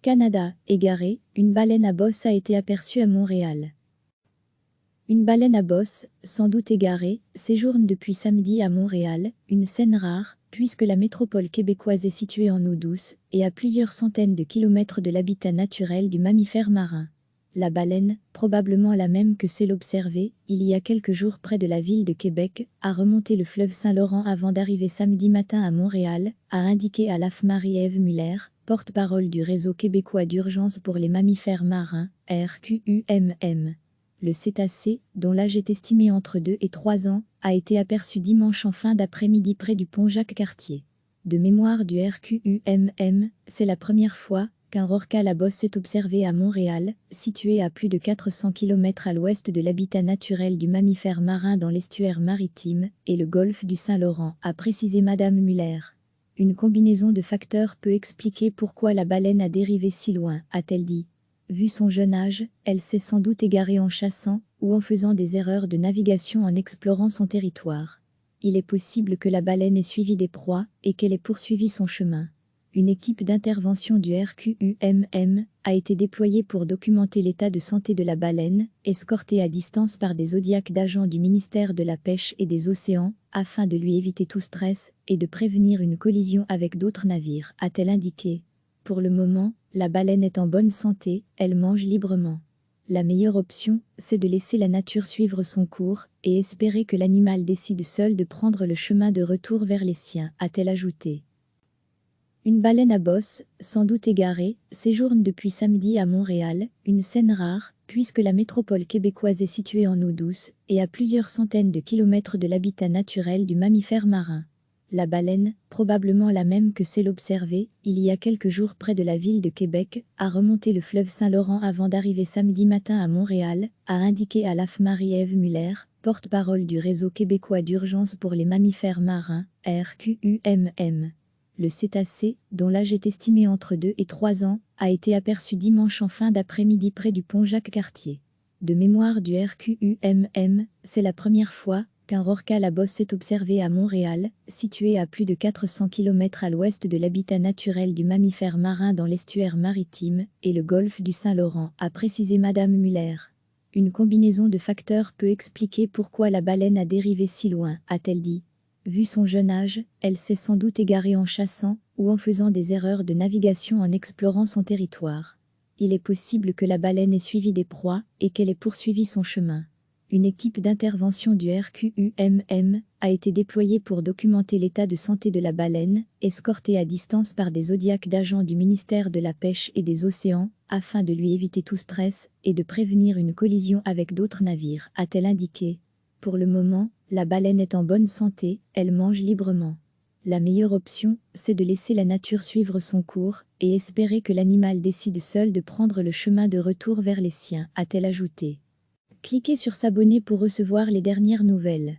Canada, égarée, une baleine à bosse a été aperçue à Montréal. Une baleine à bosse, sans doute égarée, séjourne depuis samedi à Montréal, une scène rare, puisque la métropole québécoise est située en eau douce, et à plusieurs centaines de kilomètres de l'habitat naturel du mammifère marin. La baleine, probablement la même que celle observée, il y a quelques jours près de la ville de Québec, a remonté le fleuve Saint-Laurent avant d'arriver samedi matin à Montréal, a indiqué à l'AF Marie-Ève Muller, porte-parole du Réseau québécois d'urgence pour les mammifères marins, RQUMM. Le cétacé, dont l'âge est estimé entre 2 et 3 ans, a été aperçu dimanche en fin d'après-midi près du pont Jacques-Cartier. De mémoire du RQUMM, c'est la première fois qu'un rorqual à bosse est observé à Montréal, situé à plus de 400 km à l'ouest de l'habitat naturel du mammifère marin dans l'estuaire maritime et le golfe du Saint-Laurent, a précisé Madame Muller. Une combinaison de facteurs peut expliquer pourquoi la baleine a dérivé si loin, a-t-elle dit. Vu son jeune âge, elle s'est sans doute égarée en chassant ou en faisant des erreurs de navigation en explorant son territoire. Il est possible que la baleine ait suivi des proies et qu'elle ait poursuivi son chemin. Une équipe d'intervention du RQUMM a été déployée pour documenter l'état de santé de la baleine, escortée à distance par des zodiacs d'agents du ministère de la Pêche et des Océans, afin de lui éviter tout stress et de prévenir une collision avec d'autres navires, a-t-elle indiqué. Pour le moment, la baleine est en bonne santé, elle mange librement. La meilleure option, c'est de laisser la nature suivre son cours et espérer que l'animal décide seul de prendre le chemin de retour vers les siens, a-t-elle ajouté. Une baleine à bosse, sans doute égarée, séjourne depuis samedi à Montréal, une scène rare, puisque la métropole québécoise est située en eau douce et à plusieurs centaines de kilomètres de l'habitat naturel du mammifère marin. La baleine, probablement la même que celle observée, il y a quelques jours près de la ville de Québec, a remonté le fleuve Saint-Laurent avant d'arriver samedi matin à Montréal, a indiqué à l'AF Marie-Ève Muller, porte-parole du Réseau québécois d'urgence pour les mammifères marins, RQUMM. Le cétacé, dont l'âge est estimé entre 2 et 3 ans, a été aperçu dimanche en fin d'après-midi près du pont Jacques-Cartier. De mémoire du RQUMM, c'est la première fois qu'un rorqual à bosse est observé à Montréal, situé à plus de 400 km à l'ouest de l'habitat naturel du mammifère marin dans l'estuaire maritime et le golfe du Saint-Laurent, a précisé Madame Muller. Une combinaison de facteurs peut expliquer pourquoi la baleine a dérivé si loin, a-t-elle dit. Vu son jeune âge, elle s'est sans doute égarée en chassant ou en faisant des erreurs de navigation en explorant son territoire. Il est possible que la baleine ait suivi des proies et qu'elle ait poursuivi son chemin. Une équipe d'intervention du RQUMM a été déployée pour documenter l'état de santé de la baleine, escortée à distance par des zodiacs d'agents du ministère de la Pêche et des Océans, afin de lui éviter tout stress et de prévenir une collision avec d'autres navires, a-t-elle indiqué. Pour le moment, la baleine est en bonne santé, elle mange librement. La meilleure option, c'est de laisser la nature suivre son cours et espérer que l'animal décide seul de prendre le chemin de retour vers les siens, a-t-elle ajouté. Cliquez sur s'abonner pour recevoir les dernières nouvelles.